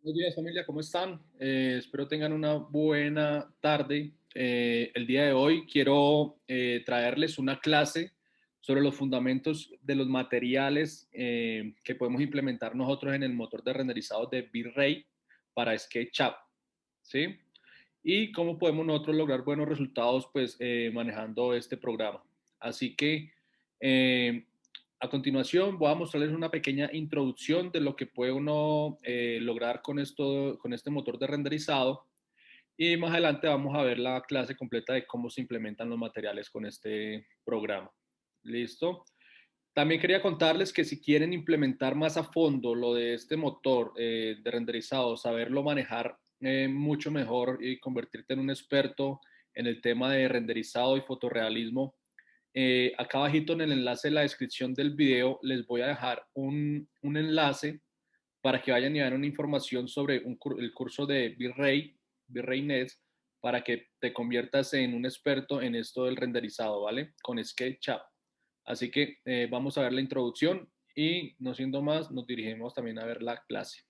Buenos días familia, ¿cómo están? Espero tengan una buena tarde. El día de hoy quiero traerles una clase sobre los fundamentos de los materiales que podemos implementar nosotros en el motor de renderizado de V-Ray para SketchUp, ¿sí? Y cómo podemos nosotros lograr buenos resultados pues manejando este programa. Así que eh, a continuación voy a mostrarles una pequeña introducción de lo que puede uno lograr con con este motor de renderizado y más adelante vamos a ver la clase completa de cómo se implementan los materiales con este programa. ¿Listo? También quería contarles que si quieren implementar más a fondo lo de este motor de renderizado, saberlo manejar mucho mejor y convertirte en un experto en el tema de renderizado y fotorrealismo, acá abajito en el enlace de la descripción del video les voy a dejar un enlace para que vayan y vean una información sobre el curso de V-Ray Nets, para que te conviertas en un experto en esto del renderizado, ¿vale? Con SketchUp. Así que vamos a ver la introducción y no siendo más, nos dirigimos también a ver la clase.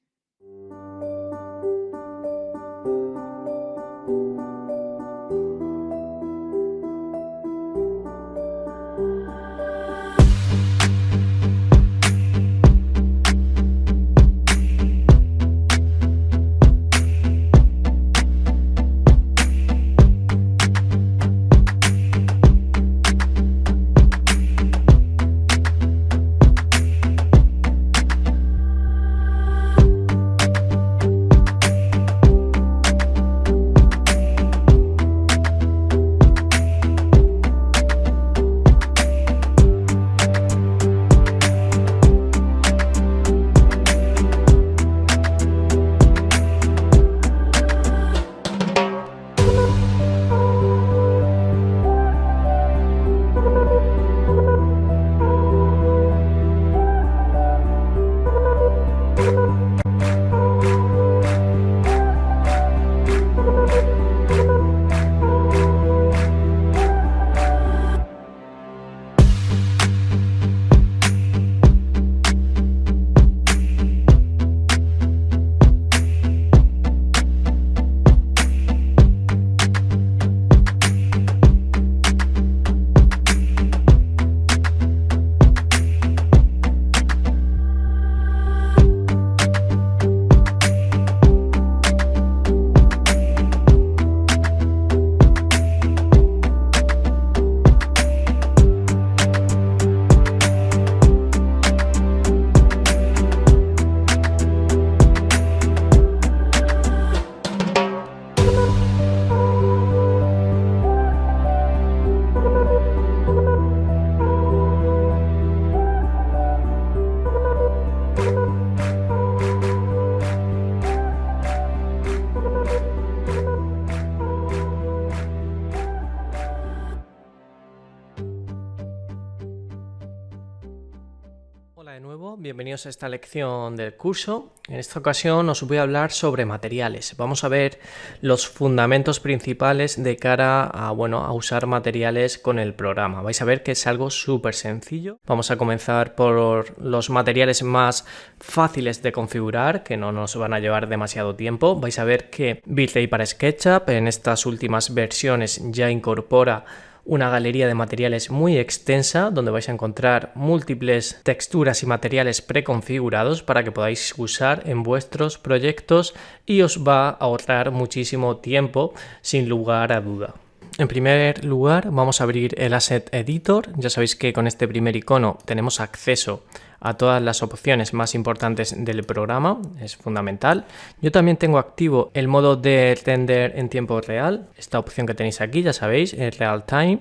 Hola de nuevo, bienvenidos a esta lección del curso. En esta ocasión os voy a hablar sobre materiales. Vamos a ver los fundamentos principales de cara a usar materiales con el programa. Vais a ver que es algo súper sencillo. Vamos a comenzar por los materiales más fáciles de configurar, que no nos van a llevar demasiado tiempo. Vais a ver que V-Ray para SketchUp en estas últimas versiones ya incorpora una galería de materiales muy extensa donde vais a encontrar múltiples texturas y materiales preconfigurados para que podáis usar en vuestros proyectos y os va a ahorrar muchísimo tiempo sin lugar a duda. En primer lugar vamos a abrir el Asset Editor. Ya sabéis que con este primer icono tenemos acceso a todas las opciones más importantes del programa, es fundamental. Yo también tengo activo el modo de render en tiempo real, esta opción que tenéis aquí, ya sabéis, el Real Time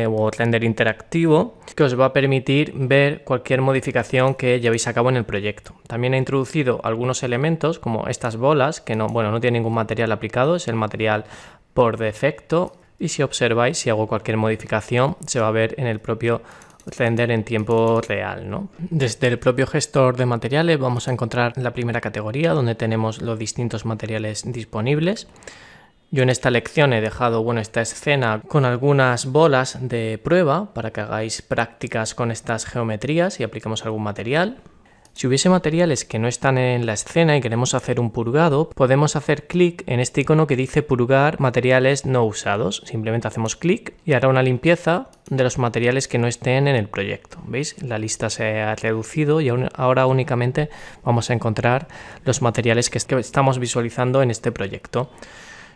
o render interactivo, que os va a permitir ver cualquier modificación que llevéis a cabo en el proyecto. También he introducido algunos elementos como estas bolas, que no tienen ningún material aplicado, es el material por defecto. Y si observáis, si hago cualquier modificación, se va a ver en el propio render en tiempo real, ¿no? Desde el propio gestor de materiales vamos a encontrar la primera categoría donde tenemos los distintos materiales disponibles. Yo en esta lección he dejado esta escena con algunas bolas de prueba para que hagáis prácticas con estas geometrías y apliquemos algún material. Si hubiese materiales que no están en la escena y queremos hacer un purgado, podemos hacer clic en este icono que dice purgar materiales no usados. Simplemente hacemos clic y hará una limpieza de los materiales que no estén en el proyecto. ¿Veis? La lista se ha reducido y ahora únicamente vamos a encontrar los materiales que estamos visualizando en este proyecto.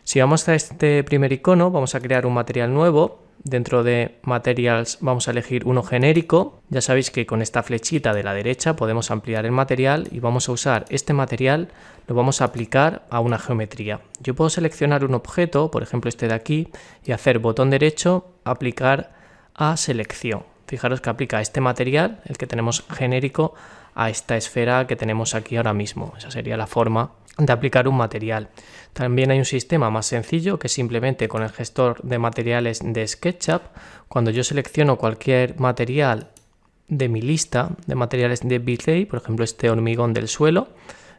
Si vamos a este primer icono, vamos a crear un material nuevo. Dentro de Materials vamos a elegir uno genérico. Ya sabéis que con esta flechita de la derecha podemos ampliar el material y vamos a usar este material, lo vamos a aplicar a una geometría. Yo puedo seleccionar un objeto, por ejemplo este de aquí, y hacer botón derecho, aplicar a selección. Fijaros que aplica este material, el que tenemos genérico, a esta esfera que tenemos aquí ahora mismo. Esa sería la forma de aplicar un material. También hay un sistema más sencillo que simplemente con el gestor de materiales de SketchUp, cuando yo selecciono cualquier material de mi lista de materiales de V-Ray, por ejemplo este hormigón del suelo,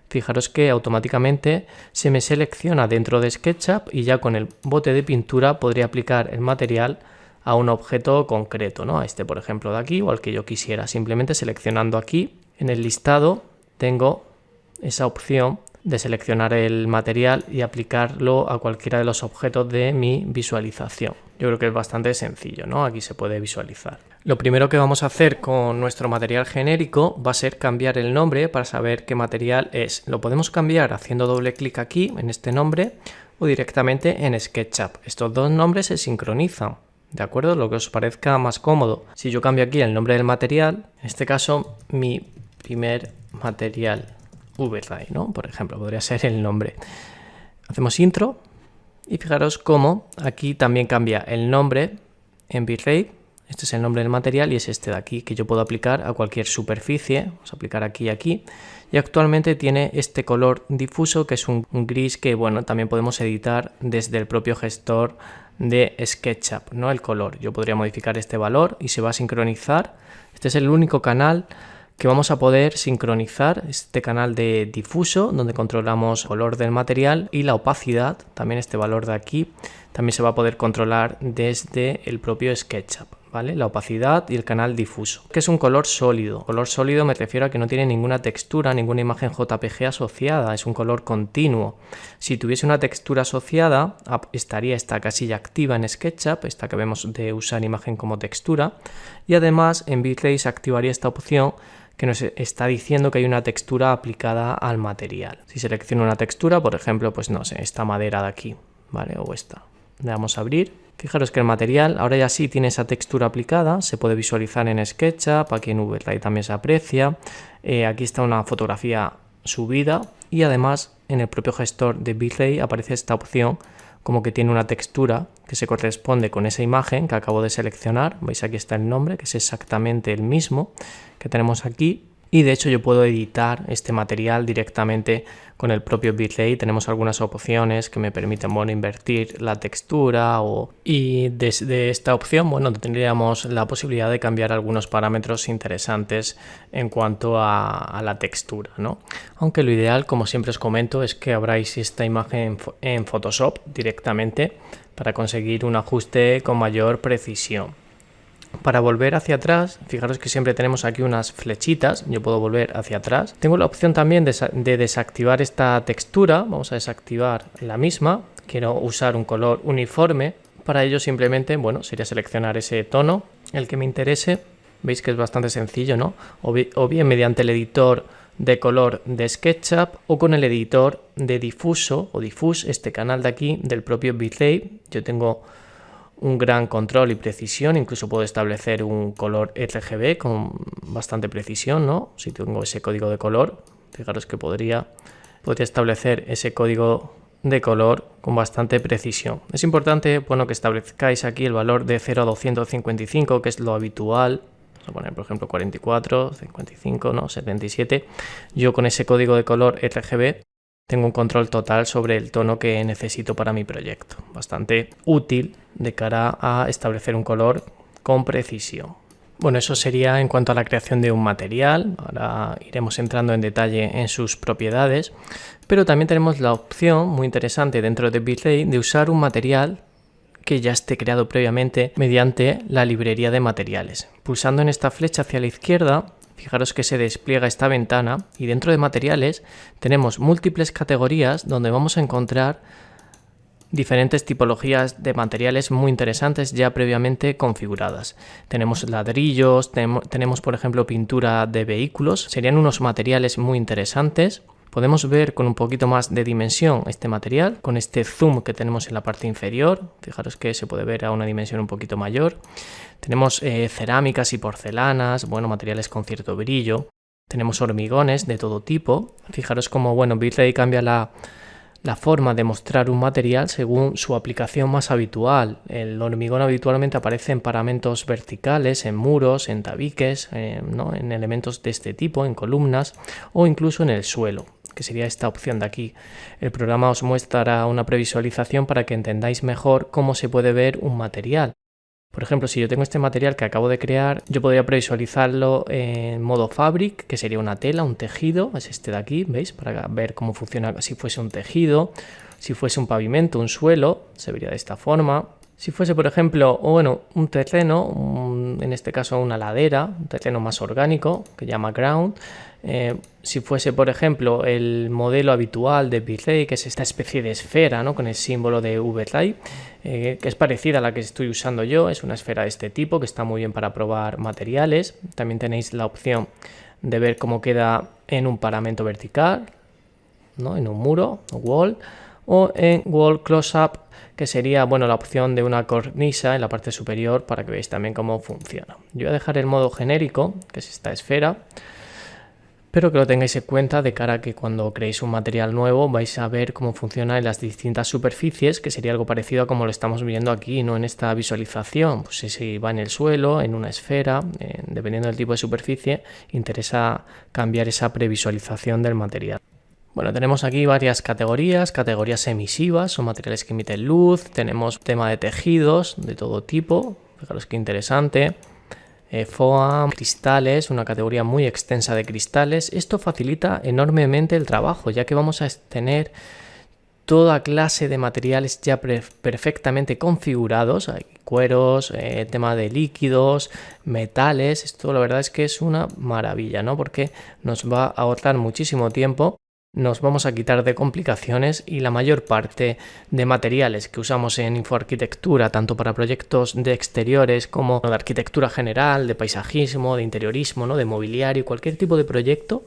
fijaros que automáticamente se me selecciona dentro de SketchUp y ya con el bote de pintura podría aplicar el material a un objeto concreto, ¿no? A este por ejemplo de aquí o al que yo quisiera. Simplemente seleccionando aquí en el listado tengo esa opción de seleccionar el material y aplicarlo a cualquiera de los objetos de mi visualización. Yo creo que es bastante sencillo, ¿no? Aquí se puede visualizar. Lo primero que vamos a hacer con nuestro material genérico va a ser cambiar el nombre para saber qué material es. Lo podemos cambiar haciendo doble clic aquí en este nombre o directamente en SketchUp. Estos dos nombres se sincronizan, ¿de acuerdo? Lo que os parezca más cómodo. Si yo cambio aquí el nombre del material, en este caso mi primer material V-Ray, ¿no? Por ejemplo, podría ser el nombre. Hacemos intro y fijaros cómo aquí también cambia el nombre en V-Ray. Este es el nombre del material y es este de aquí que yo puedo aplicar a cualquier superficie. Vamos a aplicar aquí y aquí. Y actualmente tiene este color difuso que es un gris que, bueno, también podemos editar desde el propio gestor de SketchUp, ¿no? El color. Yo podría modificar este valor y se va a sincronizar. Este es el único canal que vamos a poder sincronizar, este canal de difuso donde controlamos el color del material y la opacidad, también este valor de aquí, también se va a poder controlar desde el propio SketchUp, ¿vale? La opacidad y el canal difuso, que es un color sólido. Color sólido me refiero a que no tiene ninguna textura, ninguna imagen JPG asociada, es un color continuo. Si tuviese una textura asociada, estaría esta casilla activa en SketchUp, esta que vemos de usar imagen como textura, y además en V-Ray se activaría esta opción que nos está diciendo que hay una textura aplicada al material. Si selecciono una textura, por ejemplo, pues no sé, esta madera de aquí, ¿vale? O esta. Le damos a abrir. Fijaros que el material ahora ya sí tiene esa textura aplicada, se puede visualizar en SketchUp, aquí en V-Ray también se aprecia. Aquí está una fotografía subida y además en el propio gestor de V-Ray aparece esta opción como que tiene una textura que se corresponde con esa imagen que acabo de seleccionar. Veis, aquí está el nombre, que es exactamente el mismo que tenemos aquí. Y de hecho yo puedo editar este material directamente con el propio V-Ray. Tenemos algunas opciones que me permiten, bueno, invertir la textura y desde esta opción, bueno, tendríamos la posibilidad de cambiar algunos parámetros interesantes en cuanto a la textura, ¿no? Aunque lo ideal, como siempre os comento, es que abráis esta imagen en Photoshop directamente para conseguir un ajuste con mayor precisión. Para volver hacia atrás, fijaros que siempre tenemos aquí unas flechitas, yo puedo volver hacia atrás. Tengo la opción también de desactivar esta textura, vamos a desactivar la misma, quiero usar un color uniforme. Para ello simplemente, bueno, sería seleccionar ese tono, el que me interese. Veis que es bastante sencillo, ¿no? O bien mediante el editor de color de SketchUp o con el editor de difuso o diffuse, este canal de aquí del propio V-Ray. Yo tengo un gran control y precisión, incluso puedo establecer un color RGB con bastante precisión, ¿no? Si tengo ese código de color, fijaros que podría establecer ese código de color con bastante precisión. Es importante, bueno, que establezcáis aquí el valor de 0 a 255, que es lo habitual. Vamos a poner, por ejemplo, 44, 55, ¿no? 77. Yo con ese código de color RGB tengo un control total sobre el tono que necesito para mi proyecto. Bastante útil de cara a establecer un color con precisión. Bueno, eso sería en cuanto a la creación de un material. Ahora iremos entrando en detalle en sus propiedades. Pero también tenemos la opción muy interesante dentro de V-Ray de usar un material que ya esté creado previamente mediante la librería de materiales. Pulsando en esta flecha hacia la izquierda, fijaros que se despliega esta ventana y dentro de materiales tenemos múltiples categorías donde vamos a encontrar diferentes tipologías de materiales muy interesantes ya previamente configuradas. Tenemos ladrillos, tenemos por ejemplo pintura de vehículos, serían unos materiales muy interesantes. Podemos ver con un poquito más de dimensión este material, con este zoom que tenemos en la parte inferior. Fijaros que se puede ver a una dimensión un poquito mayor. Tenemos cerámicas y porcelanas, bueno, materiales con cierto brillo. Tenemos hormigones de todo tipo. Fijaros cómo, bueno, V-Ray cambia la forma de mostrar un material según su aplicación más habitual. El hormigón habitualmente aparece en paramentos verticales, en muros, en tabiques, ¿no? En elementos de este tipo, en columnas o incluso en el suelo, que sería esta opción de aquí. El programa os muestra una previsualización para que entendáis mejor cómo se puede ver un material. Por ejemplo, si yo tengo este material que acabo de crear, yo podría previsualizarlo en modo fabric, que sería una tela, un tejido, es este de aquí, ¿veis? Para ver cómo funciona si fuese un tejido, si fuese un pavimento, un suelo, se vería de esta forma. Si fuese, por ejemplo, bueno, un terreno, en este caso una ladera, un terreno más orgánico, que llama ground. Si fuese, por ejemplo, el modelo habitual de V-Ray, que es esta especie de esfera, ¿no? Con el símbolo de V-Ray, que es parecida a la que estoy usando yo, es una esfera de este tipo que está muy bien para probar materiales. También tenéis la opción de ver cómo queda en un paramento vertical, ¿no? En un muro, wall, o en wall close-up, que sería, bueno, la opción de una cornisa en la parte superior para que veáis también cómo funciona. Yo voy a dejar el modo genérico, que es esta esfera, pero que lo tengáis en cuenta de cara a que cuando creéis un material nuevo vais a ver cómo funciona en las distintas superficies, que sería algo parecido a como lo estamos viendo aquí, ¿no? En esta visualización, pues si va en el suelo, en una esfera, dependiendo del tipo de superficie, interesa cambiar esa previsualización del material. Bueno, tenemos aquí varias categorías emisivas, son materiales que emiten luz, tenemos tema de tejidos de todo tipo, fijaros qué interesante. Foam, cristales, una categoría muy extensa de cristales. Esto facilita enormemente el trabajo, ya que vamos a tener toda clase de materiales ya perfectamente configurados. Hay cueros, tema de líquidos, metales. Esto la verdad es que es una maravilla, ¿no? Porque nos va a ahorrar muchísimo tiempo. Nos vamos a quitar de complicaciones y la mayor parte de materiales que usamos en infoarquitectura, tanto para proyectos de exteriores como de arquitectura general, de paisajismo, de interiorismo, ¿no? De mobiliario, cualquier tipo de proyecto,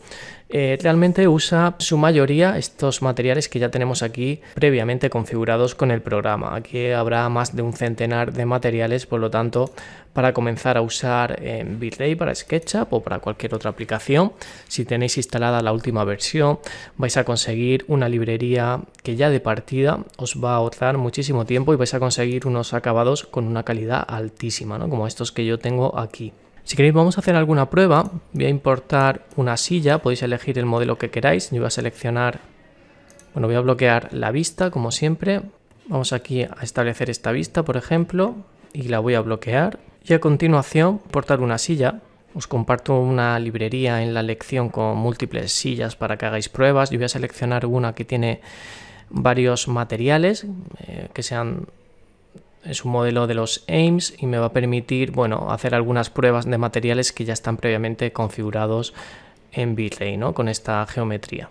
realmente usa su mayoría estos materiales que ya tenemos aquí previamente configurados con el programa. Aquí habrá más de un centenar de materiales, por lo tanto, para comenzar a usar V-Ray para SketchUp o para cualquier otra aplicación, si tenéis instalada la última versión, vais a conseguir una librería que ya de partida os va a ahorrar muchísimo tiempo y vais a conseguir unos acabados con una calidad altísima, ¿no? Como estos que yo tengo aquí. Si queréis vamos a hacer alguna prueba. Voy a importar una silla, podéis elegir el modelo que queráis. Yo voy a seleccionar, bueno, voy a bloquear la vista como siempre. Vamos aquí a establecer esta vista, por ejemplo, y la voy a bloquear. Y a continuación, importar una silla. Os comparto una librería en la lección con múltiples sillas para que hagáis pruebas. Yo voy a seleccionar una que tiene varios materiales que sean... Es un modelo de los AIMS y me va a permitir, bueno, hacer algunas pruebas de materiales que ya están previamente configurados en V-Ray, ¿no? Con esta geometría.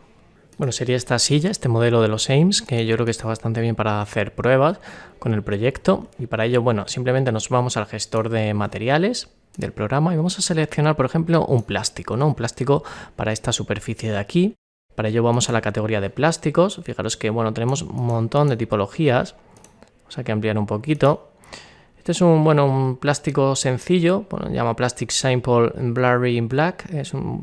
Bueno, sería esta silla, este modelo de los AIMS, que yo creo que está bastante bien para hacer pruebas con el proyecto. Y para ello, bueno, simplemente nos vamos al gestor de materiales del programa y vamos a seleccionar, por ejemplo, un plástico, ¿no? Un plástico para esta superficie de aquí. Para ello vamos a la categoría de plásticos. Fijaros que, bueno, tenemos un montón de tipologías. Vamos a ampliar un poquito. Este es un plástico sencillo, bueno, se llama Plastic Sample Blurry in Black,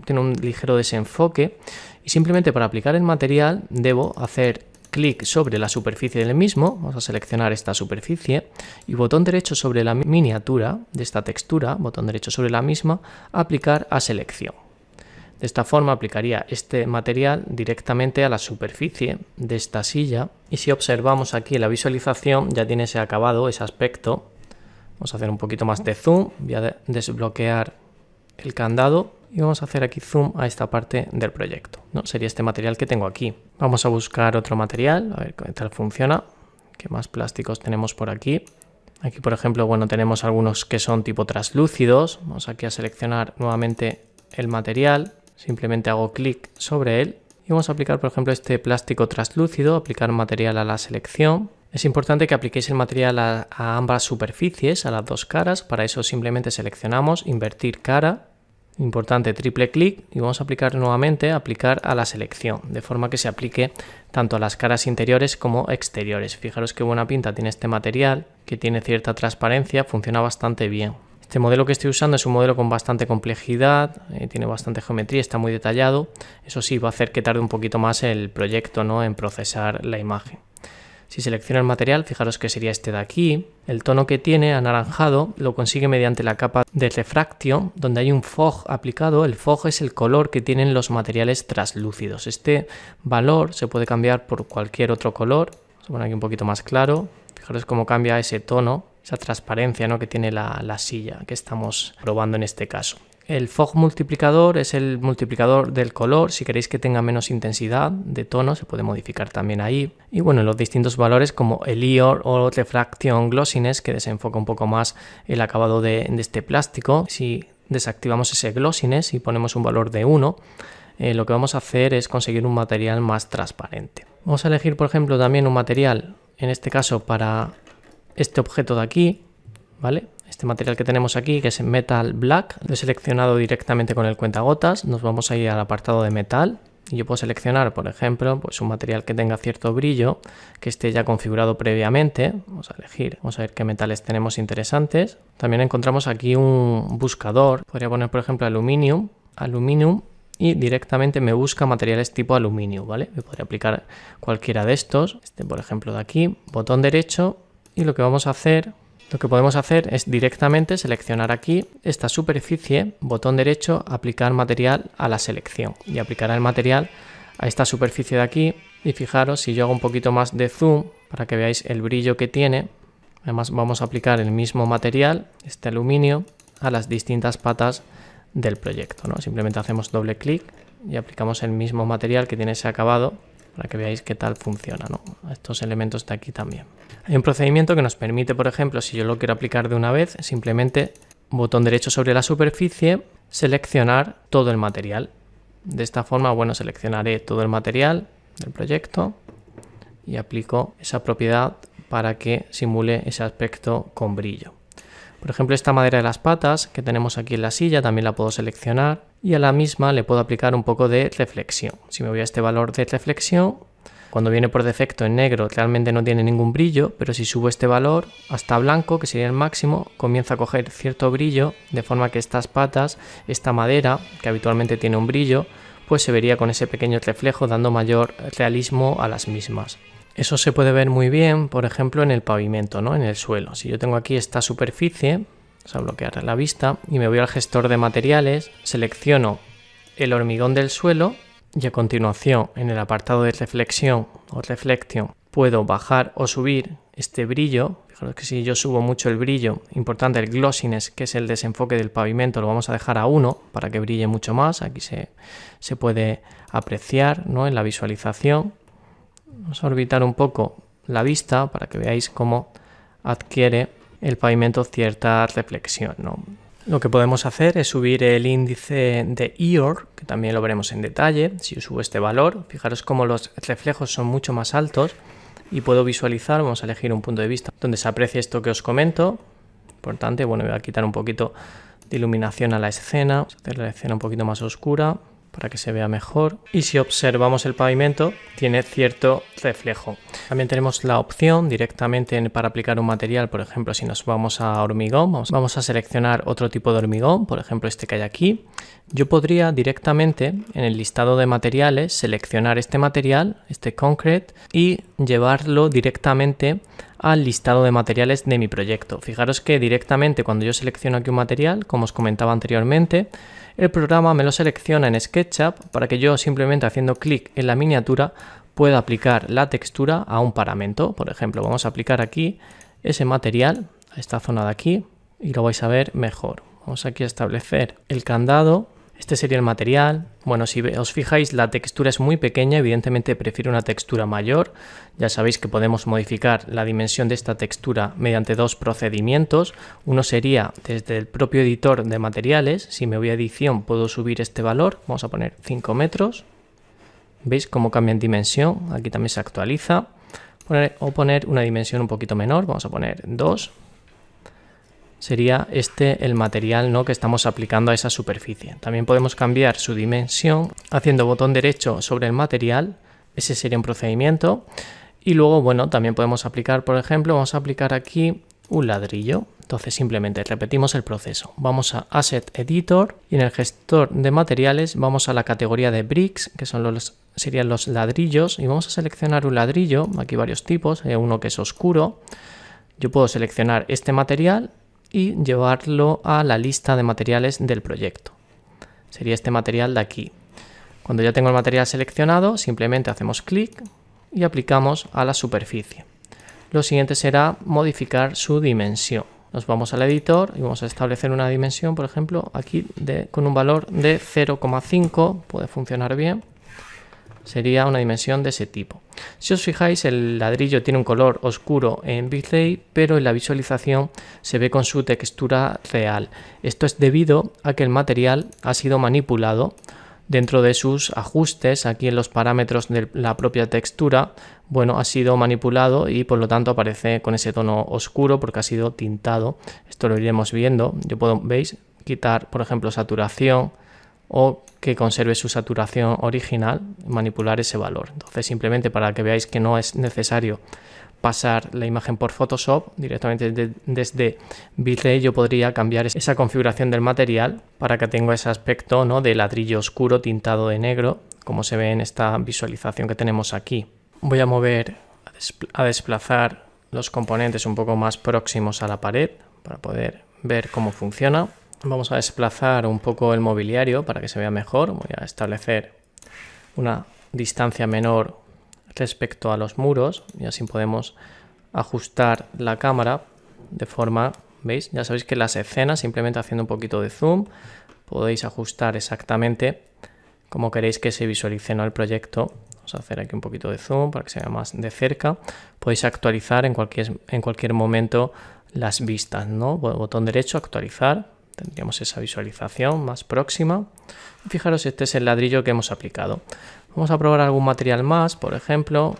tiene un ligero desenfoque y simplemente para aplicar el material debo hacer clic sobre la superficie del mismo, vamos a seleccionar esta superficie y botón derecho sobre la miniatura de esta textura, botón derecho sobre la misma, aplicar a selección. De esta forma aplicaría este material directamente a la superficie de esta silla y si observamos aquí la visualización ya tiene ese acabado, ese aspecto. Vamos a hacer un poquito más de zoom, voy a desbloquear el candado y vamos a hacer aquí zoom a esta parte del proyecto, ¿no? Sería este material que tengo aquí. Vamos a buscar otro material, a ver qué tal funciona, qué más plásticos tenemos por aquí. Aquí por ejemplo, bueno, tenemos algunos que son tipo translúcidos, vamos aquí a seleccionar nuevamente el material, simplemente hago clic sobre él y vamos a aplicar, por ejemplo, este plástico translúcido, aplicar material a la selección. Es importante que apliquéis el material a ambas superficies, a las dos caras. Para eso simplemente seleccionamos invertir cara. Importante, triple clic y vamos a aplicar nuevamente, aplicar a la selección, de forma que se aplique tanto a las caras interiores como exteriores. Fijaros qué buena pinta tiene este material, que tiene cierta transparencia, funciona bastante bien. Este modelo que estoy usando es un modelo con bastante complejidad, tiene bastante geometría, está muy detallado. Eso sí, va a hacer que tarde un poquito más el proyecto, ¿no?, en procesar la imagen. Si selecciono el material, fijaros que sería este de aquí. El tono que tiene, anaranjado, lo consigue mediante la capa de refracción, donde hay un fog aplicado. El fog es el color que tienen los materiales translúcidos. Este valor se puede cambiar por cualquier otro color. Vamos a poner aquí un poquito más claro. Fijaros cómo cambia ese tono, esa transparencia, ¿no?, que tiene la silla que estamos probando en este caso. El fog multiplicador es el multiplicador del color. Si queréis que tenga menos intensidad de tono, se puede modificar también ahí. Y bueno, los distintos valores como el IOR o Refraction Glossiness, que desenfoca un poco más el acabado de este plástico. Si desactivamos ese glossiness y ponemos un valor de 1, lo que vamos a hacer es conseguir un material más transparente. Vamos a elegir, por ejemplo, también un material, en este caso para este objeto de aquí, ¿vale? Este material que tenemos aquí, que es Metal Black, lo he seleccionado directamente con el cuentagotas. Nos vamos a ir al apartado de metal y yo puedo seleccionar, por ejemplo, pues un material que tenga cierto brillo, que esté ya configurado previamente. Vamos a elegir, vamos a ver qué metales tenemos interesantes. También encontramos aquí un buscador. Podría poner, por ejemplo, aluminio, y directamente me busca materiales tipo aluminio, ¿vale? Me podría aplicar cualquiera de estos. Este, por ejemplo, de aquí, botón derecho, y lo que podemos hacer es directamente seleccionar aquí esta superficie, botón derecho, aplicar material a la selección y aplicará el material a esta superficie de aquí. Y fijaros, si yo hago un poquito más de zoom para que veáis el brillo que tiene, además vamos a aplicar el mismo material, este aluminio, a las distintas patas del proyecto, ¿no? Simplemente hacemos doble clic y aplicamos el mismo material que tiene ese acabado para que veáis qué tal funciona, ¿no?, a estos elementos de aquí también. Hay un procedimiento que nos permite, por ejemplo, si yo lo quiero aplicar de una vez, simplemente botón derecho sobre la superficie, seleccionar todo el material. De esta forma, bueno, seleccionaré todo el material del proyecto y aplico esa propiedad para que simule ese aspecto con brillo. Por ejemplo, esta madera de las patas que tenemos aquí en la silla también la puedo seleccionar y a la misma le puedo aplicar un poco de reflexión. Si me voy a este valor de reflexión, cuando viene por defecto en negro realmente no tiene ningún brillo, pero si subo este valor hasta blanco, que sería el máximo, comienza a coger cierto brillo, de forma que estas patas, esta madera, que habitualmente tiene un brillo, pues se vería con ese pequeño reflejo dando mayor realismo a las mismas. Eso se puede ver muy bien, por ejemplo, en el pavimento, ¿no?, en el suelo. Si yo tengo aquí esta superficie, vamos a bloquear la vista y me voy al gestor de materiales, selecciono el hormigón del suelo y a continuación en el apartado de reflexión o reflection puedo bajar o subir este brillo. Fijaros que si yo subo mucho el brillo, importante el glossiness, que es el desenfoque del pavimento, lo vamos a dejar a 1 para que brille mucho más. Aquí se puede apreciar, ¿no?, en la visualización. Vamos a orbitar un poco la vista para que veáis cómo adquiere el pavimento cierta reflexión, ¿no? Lo que podemos hacer es subir el índice de IOR, que también lo veremos en detalle. Si yo subo este valor, fijaros cómo los reflejos son mucho más altos y puedo visualizar, vamos a elegir un punto de vista donde se aprecie esto que os comento. Importante, bueno, voy a quitar un poquito de iluminación a la escena, vamos a hacer la escena un poquito más oscura para que se vea mejor. Y si observamos el pavimento, tiene cierto reflejo. También tenemos la opción directamente para aplicar un material. Por ejemplo, si nos vamos a hormigón, vamos a seleccionar otro tipo de hormigón, por ejemplo este que hay aquí. Yo podría directamente en el listado de materiales seleccionar este material, este concrete, y llevarlo directamente al listado de materiales de mi proyecto. Fijaros que directamente cuando yo selecciono aquí un material, como os comentaba anteriormente, el programa me lo selecciona en SketchUp para que yo simplemente haciendo clic en la miniatura pueda aplicar la textura a un paramento. Por ejemplo, vamos a aplicar aquí ese material a esta zona de aquí y lo vais a ver mejor. Vamos aquí a establecer el candado Este sería el material. Bueno, si os fijáis, la textura es muy pequeña, evidentemente prefiero una textura mayor. Ya sabéis que podemos modificar la dimensión de esta textura mediante dos procedimientos. Uno sería desde el propio editor de materiales. Si me voy a edición puedo subir este valor, vamos a poner 5 metros. ¿Veis cómo cambia en dimensión? Aquí también se actualiza. O poner una dimensión un poquito menor, vamos a poner 2. Sería este el material, ¿no?, que estamos aplicando a esa superficie. También podemos cambiar su dimensión haciendo botón derecho sobre el material. Ese sería un procedimiento. Y luego, bueno, también podemos aplicar, por ejemplo, vamos a aplicar aquí un ladrillo. Entonces simplemente repetimos el proceso. Vamos a Asset Editor y en el gestor de materiales vamos a la categoría de Bricks, que serían los ladrillos, y vamos a seleccionar un ladrillo. Aquí varios tipos, hay uno que es oscuro. Yo puedo seleccionar este material y llevarlo a la lista de materiales del proyecto. Sería este material de aquí. Cuando ya tengo el material seleccionado, simplemente hacemos clic y aplicamos a la superficie. Lo siguiente será modificar su dimensión. Nos vamos al editor y vamos a establecer una dimensión, por ejemplo, aquí con un valor de 0,5, puede funcionar bien. Sería una dimensión de ese tipo. Si os fijáis, el ladrillo tiene un color oscuro en bitrate, pero en la visualización se ve con su textura real. Esto es debido a que el material ha sido manipulado dentro de sus ajustes. Aquí en los parámetros de la propia textura, bueno, ha sido manipulado y por lo tanto aparece con ese tono oscuro porque ha sido tintado. Esto lo iremos viendo. Yo puedo, veis, quitar, por ejemplo, saturación o que conserve su saturación original, manipular ese valor. Entonces, simplemente para que veáis que no es necesario pasar la imagen por Photoshop, directamente desde bitrate yo podría cambiar esa configuración del material para que tenga ese aspecto, ¿no?, de ladrillo oscuro tintado de negro, como se ve en esta visualización que tenemos aquí. Voy a mover, a desplazar los componentes un poco más próximos a la pared para poder ver cómo funciona. Vamos a desplazar un poco el mobiliario para que se vea mejor. Voy a establecer una distancia menor respecto a los muros y así podemos ajustar la cámara de forma, ¿veis? Ya sabéis que las escenas, simplemente haciendo un poquito de zoom, podéis ajustar exactamente como queréis que se visualice, ¿no?, el proyecto. Vamos a hacer aquí un poquito de zoom para que se vea más de cerca. Podéis actualizar en cualquier momento las vistas, ¿no? Botón derecho, actualizar. Tendríamos esa visualización más próxima. Fijaros, este es el ladrillo que hemos aplicado. Vamos a probar algún material más, por ejemplo,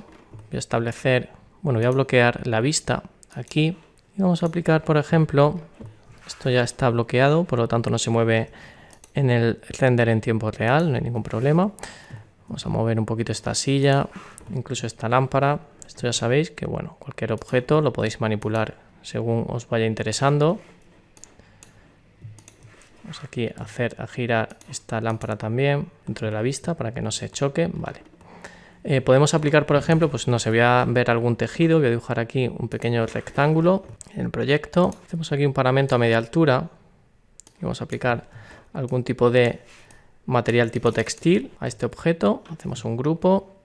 voy a establecer, bueno, voy a bloquear la vista aquí y vamos a aplicar, por ejemplo, esto ya está bloqueado, por lo tanto no se mueve en el render en tiempo real, no hay ningún problema. Vamos a mover un poquito esta silla, incluso esta lámpara. Esto ya sabéis que, bueno, cualquier objeto lo podéis manipular según os vaya interesando. Vamos aquí a girar esta lámpara también dentro de la vista para que no se choque. Vale. Podemos aplicar, por ejemplo, pues no sé, voy a ver algún tejido, voy a dibujar aquí un pequeño rectángulo en el proyecto. Hacemos aquí un paramento a media altura y vamos a aplicar algún tipo de material tipo textil a este objeto. Hacemos un grupo,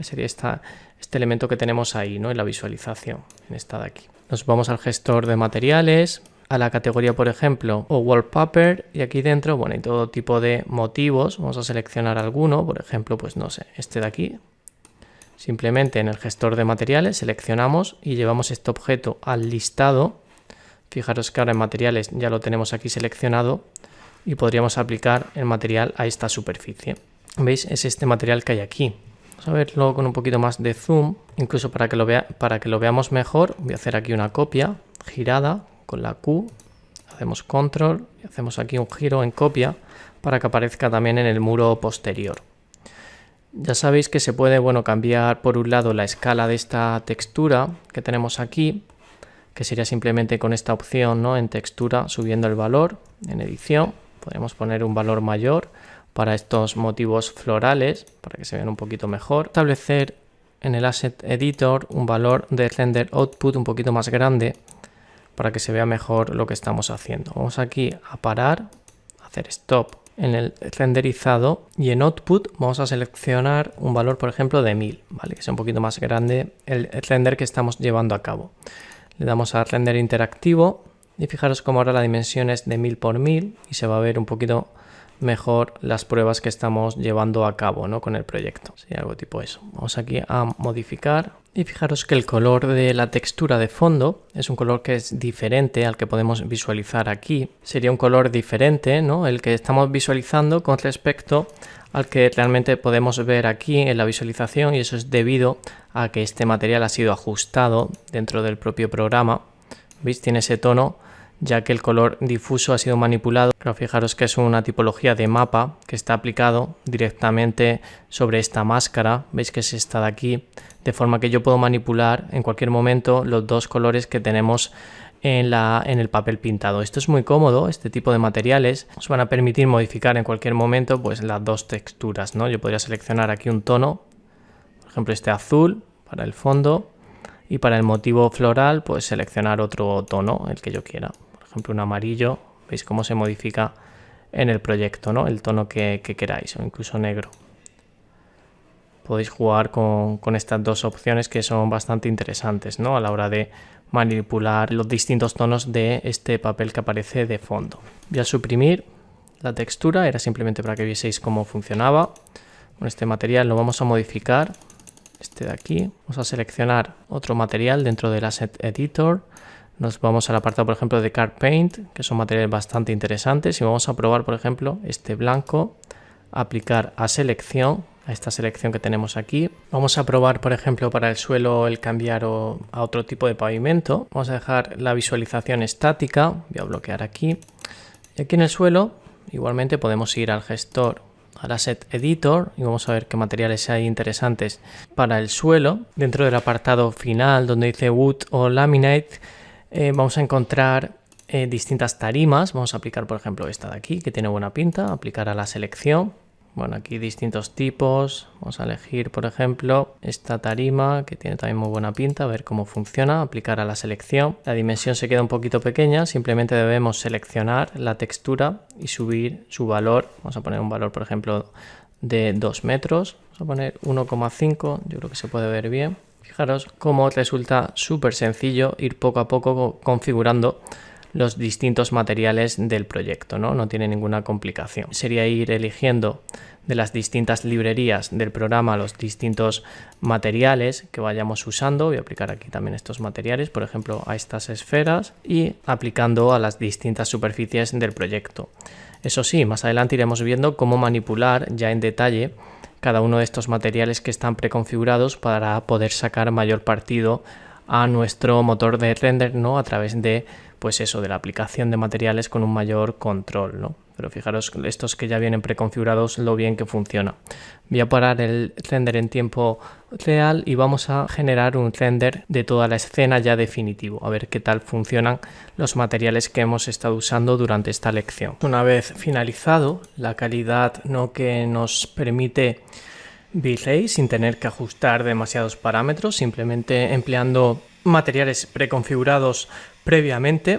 sería este elemento que tenemos ahí, ¿no?, en la visualización, en esta de aquí. Nos vamos al gestor de materiales, a la categoría, por ejemplo, o wallpaper, y aquí dentro, bueno, hay todo tipo de motivos. Vamos a seleccionar alguno, por ejemplo, pues no sé, este de aquí. Simplemente en el gestor de materiales seleccionamos y llevamos este objeto al listado. Fijaros que ahora en materiales ya lo tenemos aquí seleccionado y podríamos aplicar el material a esta superficie. ¿Veis? Es este material que hay aquí. Vamos a verlo con un poquito más de zoom, incluso para que lo veamos mejor. Voy a hacer aquí una copia girada con la Q, hacemos control y hacemos aquí un giro en copia para que aparezca también en el muro posterior. Ya sabéis que se puede, bueno, cambiar por un lado la escala de esta textura que tenemos aquí, que sería simplemente con esta opción, ¿no?, en textura, subiendo el valor. En edición podemos poner un valor mayor para estos motivos florales para que se vean un poquito mejor. Establecer en el Asset Editor un valor de render output un poquito más grande para que se vea mejor lo que estamos haciendo. Vamos aquí a parar, hacer stop en el renderizado y en output vamos a seleccionar un valor, por ejemplo, de 1000, ¿vale?, que sea un poquito más grande el render que estamos llevando a cabo. Le damos a render interactivo y fijaros cómo ahora la dimensión es de 1000 por 1000 y se va a ver un poquito mejor las pruebas que estamos llevando a cabo, ¿no? Con el proyecto. Sería algo tipo eso. Vamos aquí a modificar y fijaros que el color de la textura de fondo es un color que es diferente al que podemos visualizar aquí. Sería un color diferente, ¿no? El que estamos visualizando con respecto al que realmente podemos ver aquí en la visualización, y eso es debido a que este material ha sido ajustado dentro del propio programa. ¿Veis? Tiene ese tono, ya que el color difuso ha sido manipulado. Pero fijaros que es una tipología de mapa que está aplicado directamente sobre esta máscara. Veis que es esta de aquí, de forma que yo puedo manipular en cualquier momento los dos colores que tenemos en el papel pintado. Esto es muy cómodo. Este tipo de materiales os van a permitir modificar en cualquier momento pues las dos texturas, ¿no? Yo podría seleccionar aquí un tono, por ejemplo este azul para el fondo, y para el motivo floral pues seleccionar otro tono, el que yo quiera, por ejemplo un amarillo. Veis cómo se modifica en el proyecto, ¿no? El tono que queráis, o incluso negro. Podéis jugar con estas dos opciones que son bastante interesantes, ¿no? A la hora de manipular los distintos tonos de este papel que aparece de fondo. Voy a suprimir la textura, era simplemente para que vieseis cómo funcionaba. Con este material lo vamos a modificar, este de aquí. Vamos a seleccionar otro material dentro del Asset Editor. Nos vamos al apartado, por ejemplo, de Card Paint, que son materiales bastante interesantes, y vamos a probar, por ejemplo, este blanco, aplicar a selección, a esta selección que tenemos aquí. Vamos a probar, por ejemplo, para el suelo el cambiar a otro tipo de pavimento. Vamos a dejar la visualización estática, voy a bloquear aquí. Y aquí en el suelo, igualmente podemos ir al gestor, al Asset Editor, y vamos a ver qué materiales hay interesantes para el suelo. Dentro del apartado final, donde dice Wood o Laminate, vamos a encontrar distintas tarimas. Vamos a aplicar, por ejemplo, esta de aquí, que tiene buena pinta, aplicar a la selección. Bueno, aquí distintos tipos. Vamos a elegir, por ejemplo, esta tarima, que tiene también muy buena pinta, a ver cómo funciona, aplicar a la selección. La dimensión se queda un poquito pequeña, simplemente debemos seleccionar la textura y subir su valor. Vamos a poner un valor, por ejemplo, de 2 metros. Vamos a poner 1,5, yo creo que se puede ver bien. Fijaros cómo resulta súper sencillo ir poco a poco configurando los distintos materiales del proyecto, ¿no? No tiene ninguna complicación. Sería ir eligiendo de las distintas librerías del programa los distintos materiales que vayamos usando. Voy a aplicar aquí también estos materiales, por ejemplo, a estas esferas, y aplicando a las distintas superficies del proyecto. Eso sí, más adelante iremos viendo cómo manipular ya en detalle cada uno de estos materiales que están preconfigurados para poder sacar mayor partido a nuestro motor de render, ¿no? A través de, pues eso, de la aplicación de materiales con un mayor control, ¿no? Pero fijaros, estos que ya vienen preconfigurados, lo bien que funciona. Voy a parar el render en tiempo real y vamos a generar un render de toda la escena ya definitivo, a ver qué tal funcionan los materiales que hemos estado usando durante esta lección. Una vez finalizado, la calidad, ¿no?, que nos permite V-Ray sin tener que ajustar demasiados parámetros, simplemente empleando materiales preconfigurados previamente,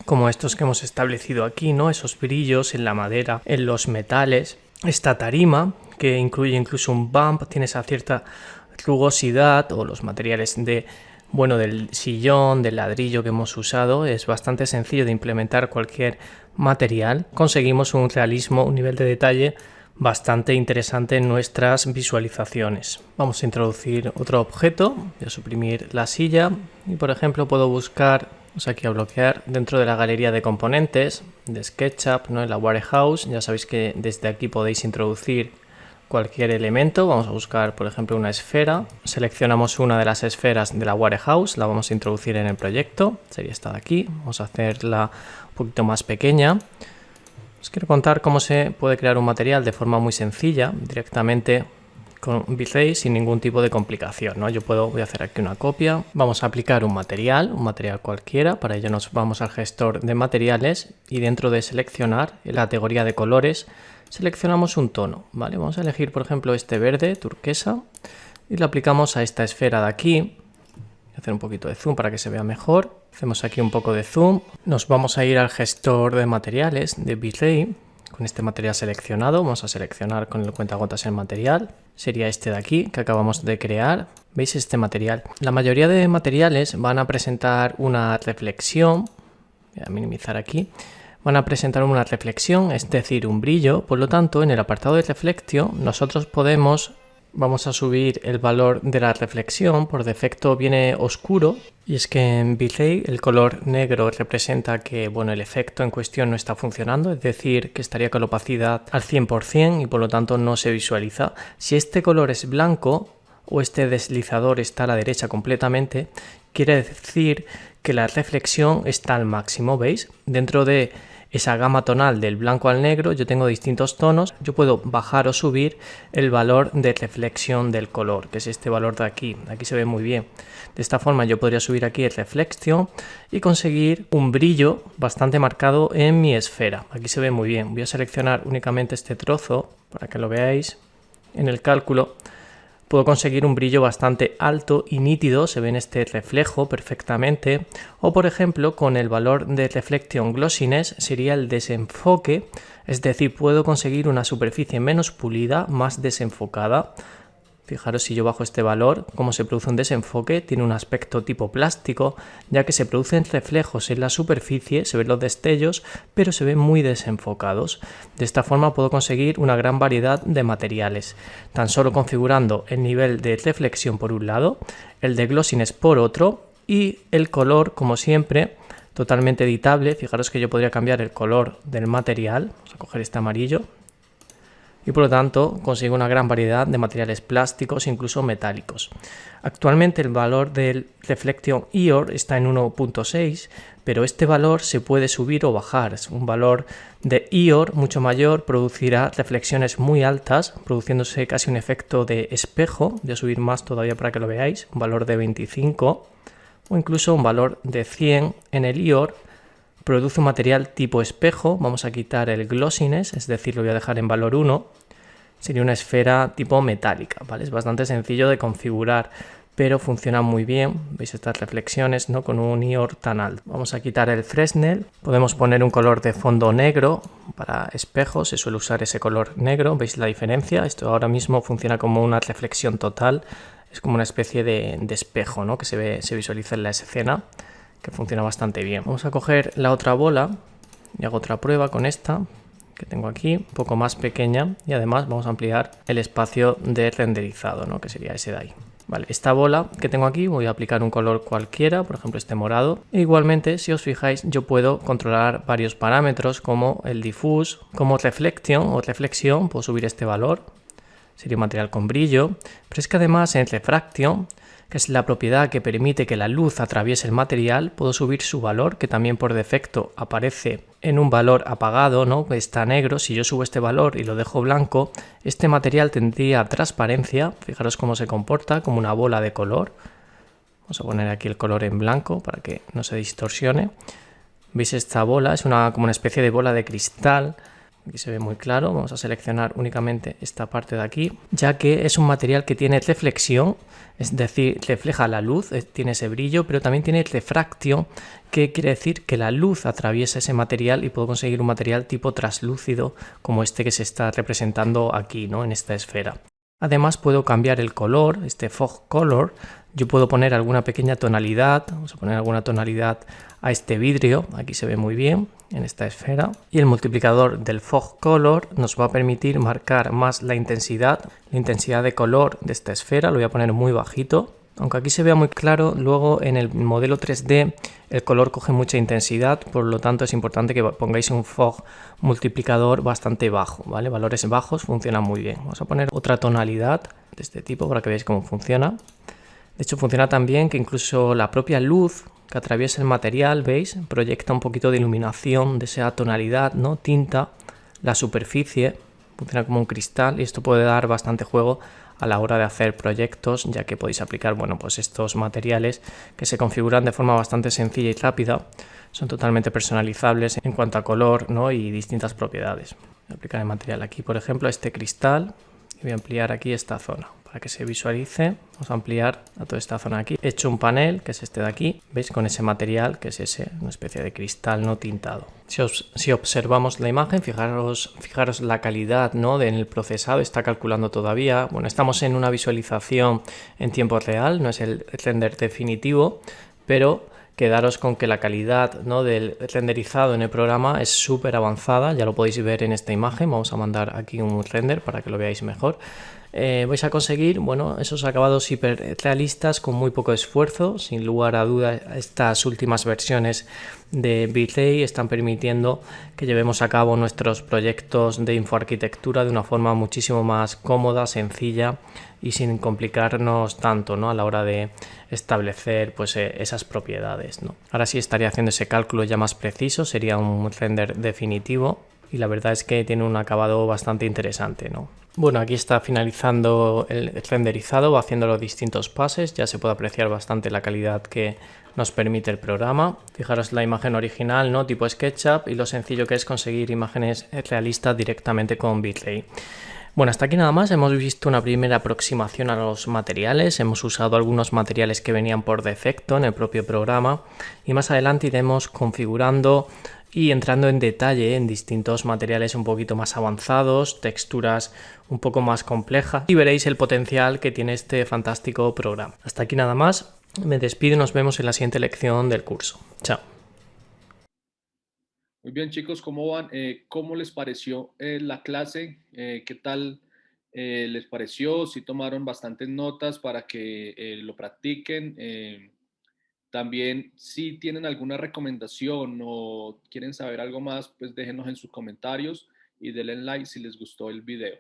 como estos que hemos establecido aquí, ¿no? Esos brillos en la madera, en los metales, esta tarima que incluye incluso un bump, tiene esa cierta rugosidad, o los materiales del sillón, del ladrillo que hemos usado. Es bastante sencillo de implementar cualquier material. Conseguimos un realismo, un nivel de detalle bastante interesante en nuestras visualizaciones. Vamos a introducir otro objeto, voy a suprimir la silla y, por ejemplo, puedo buscar, vamos aquí a bloquear, dentro de la galería de componentes de SketchUp, ¿no?, en la Warehouse. Ya sabéis que desde aquí podéis introducir cualquier elemento. Vamos a buscar, por ejemplo, una esfera. Seleccionamos una de las esferas de la Warehouse, la vamos a introducir en el proyecto, sería esta de aquí. Vamos a hacerla un poquito más pequeña. Os quiero contar cómo se puede crear un material de forma muy sencilla, directamente con V-Ray, sin ningún tipo de complicación, ¿no? Voy a hacer aquí una copia. Vamos a aplicar un material cualquiera. Para ello nos vamos al gestor de materiales y dentro de seleccionar, en la categoría de colores, seleccionamos un tono, ¿vale? Vamos a elegir, por ejemplo, este verde turquesa y lo aplicamos a esta esfera de aquí. Voy a hacer un poquito de zoom para que se vea mejor. Hacemos aquí un poco de zoom. Nos vamos a ir al gestor de materiales de V-Ray. Con este material seleccionado, vamos a seleccionar con el cuentagotas el material. Sería este de aquí que acabamos de crear. ¿Veis este material? La mayoría de materiales van a presentar una reflexión. Voy a minimizar aquí. van a presentar una reflexión, es decir, un brillo. Por lo tanto, en el apartado de reflection nosotros vamos a subir el valor de la reflexión. Por defecto viene oscuro, y es que en V-Ray el color negro representa que el efecto en cuestión no está funcionando, es decir, que estaría con la opacidad al 100% y por lo tanto no se visualiza. Si este color es blanco o este deslizador está a la derecha completamente, quiere decir que la reflexión está al máximo, ¿veis? Dentro de esa gama tonal del blanco al negro yo tengo distintos tonos, yo puedo bajar o subir el valor de reflexión del color, que es este valor de aquí se ve muy bien. De esta forma yo podría subir aquí el reflection y conseguir un brillo bastante marcado en mi esfera. Aquí se ve muy bien. Voy a seleccionar únicamente este trozo para que lo veáis. En el cálculo puedo conseguir un brillo bastante alto y nítido, se ve en este reflejo perfectamente. O por ejemplo, con el valor de Reflection Glossiness sería el desenfoque, es decir, puedo conseguir una superficie menos pulida, más desenfocada. Fijaros, si yo bajo este valor, cómo se produce un desenfoque, tiene un aspecto tipo plástico, ya que se producen reflejos en la superficie, se ven los destellos, pero se ven muy desenfocados. De esta forma puedo conseguir una gran variedad de materiales, tan solo configurando el nivel de reflexión por un lado, el de glossiness por otro, y el color, como siempre, totalmente editable. Fijaros que yo podría cambiar el color del material, vamos a coger este amarillo, y por lo tanto consigo una gran variedad de materiales plásticos, incluso metálicos. Actualmente el valor del Reflection IOR está en 1.6, pero este valor se puede subir o bajar. Es un valor de IOR mucho mayor, producirá reflexiones muy altas, produciéndose casi un efecto de espejo. Voy a subir más todavía para que lo veáis, un valor de 25 o incluso un valor de 100 en el IOR. Produce un material tipo espejo, vamos a quitar el glossiness, es decir, lo voy a dejar en valor 1, sería una esfera tipo metálica, ¿vale? Es bastante sencillo de configurar, pero funciona muy bien, veis estas reflexiones, ¿no? Con un IOR tan alto. Vamos a quitar el Fresnel, podemos poner un color de fondo negro para espejos, se suele usar ese color negro, veis la diferencia, esto ahora mismo funciona como una reflexión total, es como una especie de espejo, ¿no? Que se visualiza en la escena, que funciona bastante bien. Vamos a coger la otra bola y hago otra prueba con esta que tengo aquí, un poco más pequeña, y además vamos a ampliar el espacio de renderizado, ¿no? Que sería ese de ahí. Vale, esta bola que tengo aquí voy a aplicar un color cualquiera, por ejemplo este morado. E igualmente, si os fijáis, yo puedo controlar varios parámetros como el diffuse, como reflection o reflexión, puedo subir este valor, sería un material con brillo, pero es que además en refraction, que es la propiedad que permite que la luz atraviese el material, puedo subir su valor, que también por defecto aparece en un valor apagado, ¿no? Que está negro. Si yo subo este valor y lo dejo blanco, este material tendría transparencia. Fijaros cómo se comporta, como una bola de color. Vamos a poner aquí el color en blanco para que no se distorsione. ¿Veis esta bola? Es como una especie de bola de cristal. Aquí se ve muy claro. Vamos a seleccionar únicamente esta parte de aquí, ya que es un material que tiene reflexión, es decir, refleja la luz, tiene ese brillo, pero también tiene refracción, que quiere decir que la luz atraviesa ese material y puedo conseguir un material tipo translúcido como este que se está representando aquí, ¿no? En esta esfera. Además puedo cambiar el color, este fog color. Yo puedo poner alguna pequeña tonalidad, vamos a poner alguna tonalidad a este vidrio, aquí se ve muy bien en esta esfera, y el multiplicador del fog color nos va a permitir marcar más la intensidad de color de esta esfera. Lo voy a poner muy bajito, aunque aquí se vea muy claro. Luego en el modelo 3D el color coge mucha intensidad, por lo tanto es importante que pongáis un fog multiplicador bastante bajo, ¿vale? Valores bajos funcionan muy bien. Vamos a poner otra tonalidad de este tipo para que veáis cómo funciona. De hecho funciona tan bien que incluso la propia luz que atraviesa el material, ¿veis? Proyecta un poquito de iluminación de esa tonalidad, ¿no? Tinta la superficie, funciona como un cristal, y esto puede dar bastante juego a la hora de hacer proyectos, ya que podéis aplicar, pues estos materiales que se configuran de forma bastante sencilla y rápida, son totalmente personalizables en cuanto a color, ¿no? Y distintas propiedades. Voy a aplicar el material aquí, por ejemplo, a este cristal, y voy a ampliar aquí esta zona para que se visualice. Vamos a ampliar a toda esta zona aquí. He hecho un panel, que es este de aquí, ¿veis? Con ese material, que es una especie de cristal no tintado. Si observamos la imagen, fijaros la calidad, ¿no? En el procesado, está calculando todavía. Bueno, estamos en una visualización en tiempo real, no es el render definitivo, pero quedaros con que la calidad, ¿no?, del renderizado en el programa es súper avanzada, ya lo podéis ver en esta imagen. Vamos a mandar aquí un render para que lo veáis mejor. Vais a conseguir, bueno, esos acabados hiperrealistas con muy poco esfuerzo. Sin lugar a dudas, estas últimas versiones de V-Ray están permitiendo que llevemos a cabo nuestros proyectos de infoarquitectura de una forma muchísimo más cómoda, sencilla y sin complicarnos tanto, ¿no?, a la hora de establecer pues esas propiedades, ¿no? Ahora sí estaría haciendo ese cálculo ya más preciso, sería un render definitivo y la verdad es que tiene un acabado bastante interesante, ¿no? Bueno, aquí está finalizando el renderizado, va haciendo los distintos pases, ya se puede apreciar bastante la calidad que nos permite el programa. Fijaros la imagen original, ¿no?, tipo SketchUp, y lo sencillo que es conseguir imágenes realistas directamente con V-Ray. Bueno, hasta aquí nada más. Hemos visto una primera aproximación a los materiales, hemos usado algunos materiales que venían por defecto en el propio programa y más adelante iremos configurando y entrando en detalle en distintos materiales un poquito más avanzados, texturas un poco más complejas, y veréis el potencial que tiene este fantástico programa. Hasta aquí nada más. Me despido y nos vemos en la siguiente lección del curso. Chao. Muy bien, chicos, ¿cómo van? ¿Cómo les pareció la clase? ¿Qué tal les pareció? Si tomaron bastantes notas para que lo practiquen. También, si tienen alguna recomendación o quieren saber algo más, pues déjenos en sus comentarios y denle like si les gustó el video.